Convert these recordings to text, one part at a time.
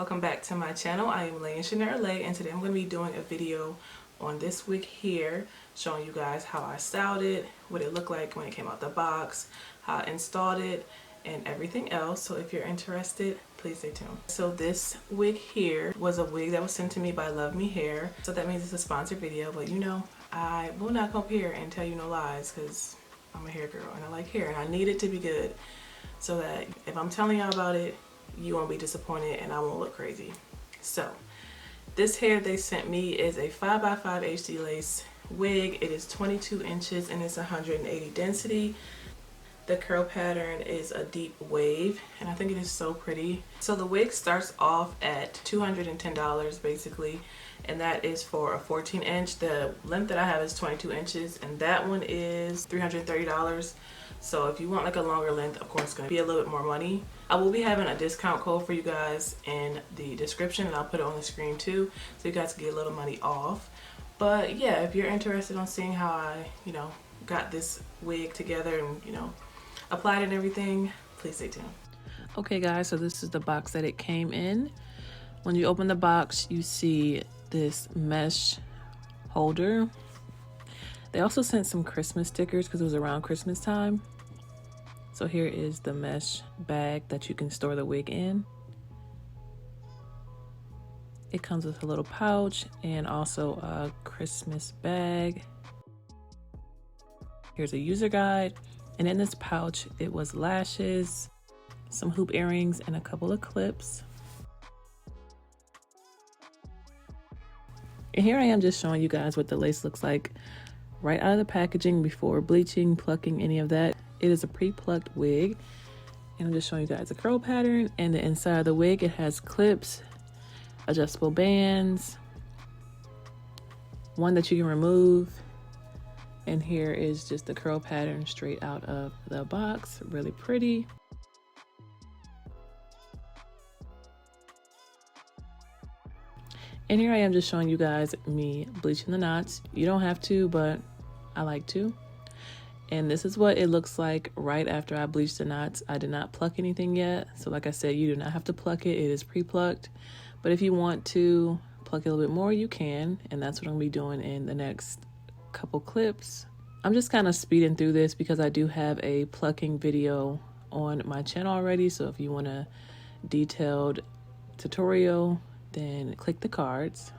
welcome back to my channel. I am laicharris, and today I'm going to be doing a video on this wig here, showing you guys how I styled it, what it looked like when it came out the box, how I installed it, and everything else. So if you're interested, please stay tuned. So this wig here was a wig that was sent to me by Luvmehair, so that means it's a sponsored video, but you know, I will not come up here and tell you no lies because I'm a hair girl and I like hair and I need it to be good, so that if I'm telling y'all about it, you won't be disappointed and I won't look crazy. So this hair they sent me is a 5x5 HD lace wig. It is 22 inches and it's 180 density. The curl pattern is a deep wave and I think it is so pretty. So the wig starts off at $210 basically, and that is for a 14 inch. The length that I have is 22 inches and that one is $330. So if you want like a longer length, of course it's going to be a little bit more money. I will be having a discount code for you guys in the description and I'll put it on the screen too, so you guys can get a little money off. But yeah, if you're interested on seeing how I, got this wig together and, applied and everything, please stay tuned. Okay guys, so this is the box that it came in. When you open the box, you see this mesh holder. They also sent some Christmas stickers because it was around Christmas time. So here is the mesh bag that you can store the wig in. It comes with a little pouch and also a Christmas bag. Here's a user guide. And in this pouch, it was lashes, some hoop earrings, and a couple of clips. And here I am just showing you guys what the lace looks like right out of the packaging before bleaching, plucking, any of that. It is a pre-plucked wig. And I'm just showing you guys the curl pattern. And the inside of the wig, it has clips, adjustable bands, one that you can remove. And here is just the curl pattern straight out of the box. Really pretty. And here I am just showing you guys me bleaching the knots. You don't have to, but I like to. And this is what it looks like right after I bleached the knots. I did not pluck anything yet. So like I said, you do not have to pluck it. It is pre-plucked. But if you want to pluck it a little bit more, you can. And that's what I'm going to be doing in the next couple clips. I'm just kind of speeding through this because I do have a plucking video on my channel already. So if you want a detailed tutorial, then click the cards.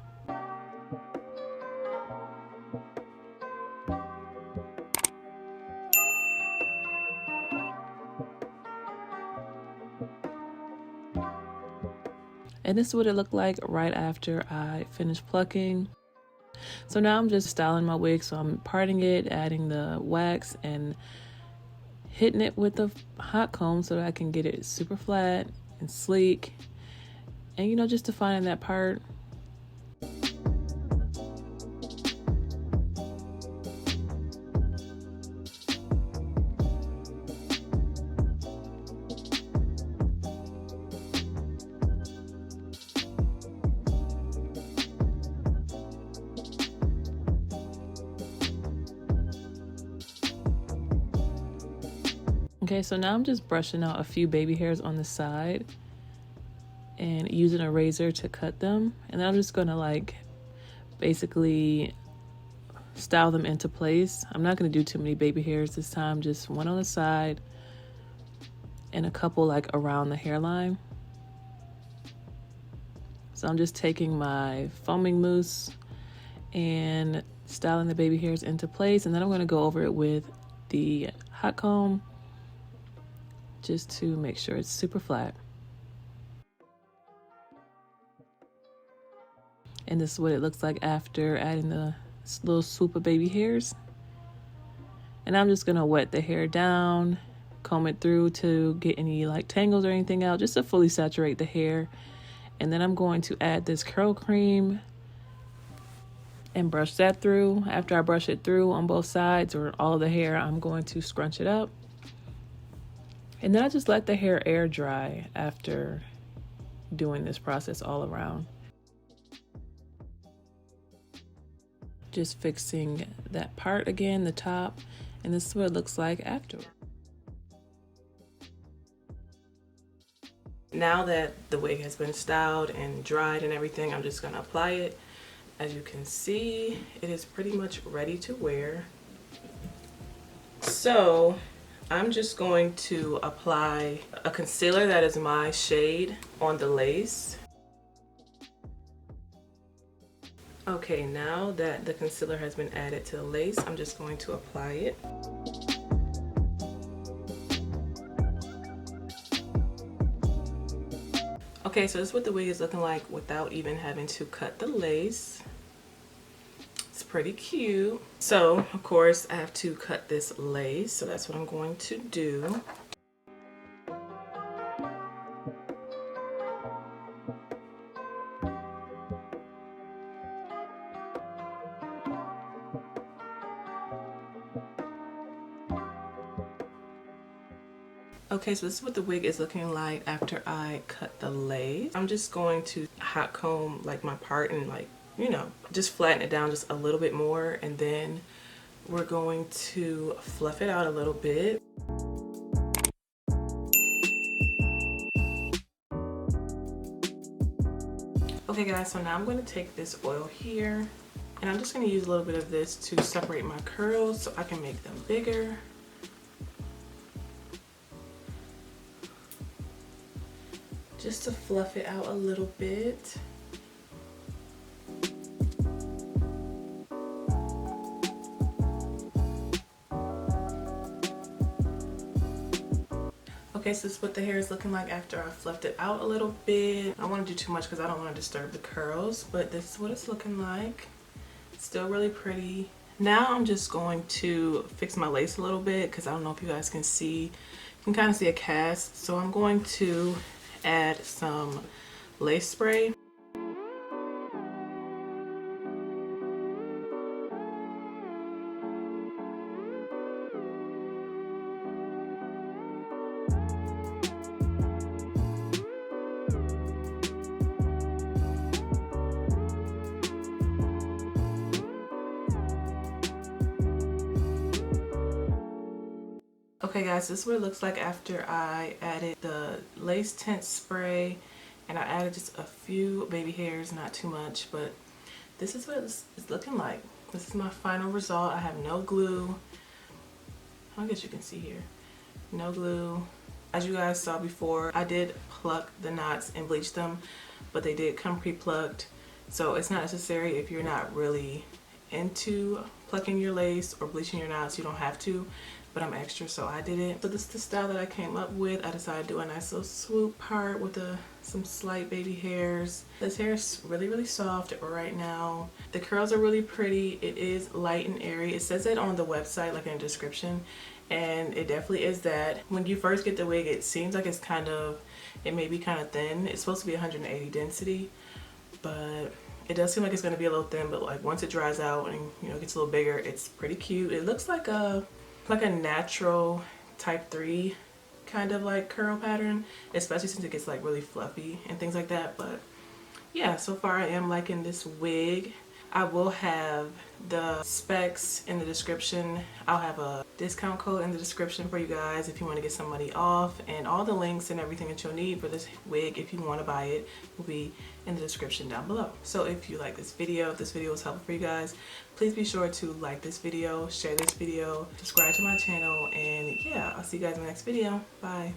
And this is what it looked like right after I finished plucking. So now I'm just styling my wig. So I'm parting it, adding the wax, and hitting it with a hot comb so that I can get it super flat and sleek. And just defining that part. Okay, so now I'm just brushing out a few baby hairs on the side and using a razor to cut them. And then I'm just gonna basically style them into place. I'm not gonna do too many baby hairs this time, just one on the side and a couple around the hairline. So I'm just taking my foaming mousse and styling the baby hairs into place. And then I'm gonna go over it with the hot comb just to make sure it's super flat. And this is what it looks like after adding the little swoop of baby hairs. And I'm just gonna wet the hair down, comb it through to get any tangles or anything out, just to fully saturate the hair. And then I'm going to add this curl cream and brush that through. After I brush it through on both sides or all of the hair, I'm going to scrunch it up. And then I just let the hair air dry after doing this process all around. Just fixing that part again, the top, and this is what it looks like after. Now that the wig has been styled and dried and everything, I'm just gonna apply it. As you can see, it is pretty much ready to wear. So I'm just going to apply a concealer that is my shade on the lace. Okay, now that the concealer has been added to the lace, I'm just going to apply it. Okay, so this is what the wig is looking like without even having to cut the lace. It's pretty cute. So, of course, I have to cut this lace, so that's what I'm going to do. Okay, so this is what the wig is looking like after I cut the lace. I'm just going to hot comb like my part and like, you know, just flatten it down just a little bit more, and then we're going to fluff it out a little bit. Okay guys, so now I'm going to take this oil here and I'm just going to use a little bit of this to separate my curls so I can make them bigger. Just to fluff it out a little bit. Okay, so this is what the hair is looking like after I fluffed it out a little bit. I don't want to do too much because I don't want to disturb the curls, but this is what it's looking like. Still really pretty. Now I'm just going to fix my lace a little bit because I don't know if you guys can see. You can kind of see a cast. So I'm going to add some lace spray. Okay guys, this is what it looks like after I added the lace tint spray and I added just a few baby hairs, not too much, but this is what it's looking like. This is my final result. I have no glue. I guess you can see here. No glue. As you guys saw before, I did pluck the knots and bleach them, but they did come pre-plucked. So it's not necessary if you're not really into plucking your lace or bleaching your knots. You don't have to, but I'm extra, so I did it. So this is the style that I came up with. I decided to do a nice little swoop part with some slight baby hairs. This hair is really, really soft right now. The curls are really pretty. It is light and airy. It says it on the website, like in the description, and it definitely is that. When you first get the wig, it seems like it's it may be kind of thin. It's supposed to be 180 density, but it does seem like it's going to be a little thin, but like once it dries out and, you know, gets a little bigger, it's pretty cute. It looks like a natural type 3 kind of like curl pattern, especially since it gets like really fluffy and things like that. But yeah, so far I am liking this wig. I will have the specs in the description. I'll have a discount code in the description for you guys if you want to get some money off, and all the links and everything that you'll need for this wig if you want to buy it will be in the description down below. So if you like this video, if this video was helpful for you guys, please be sure to like this video, share this video, subscribe to my channel, and yeah, I'll see you guys in the next video. Bye.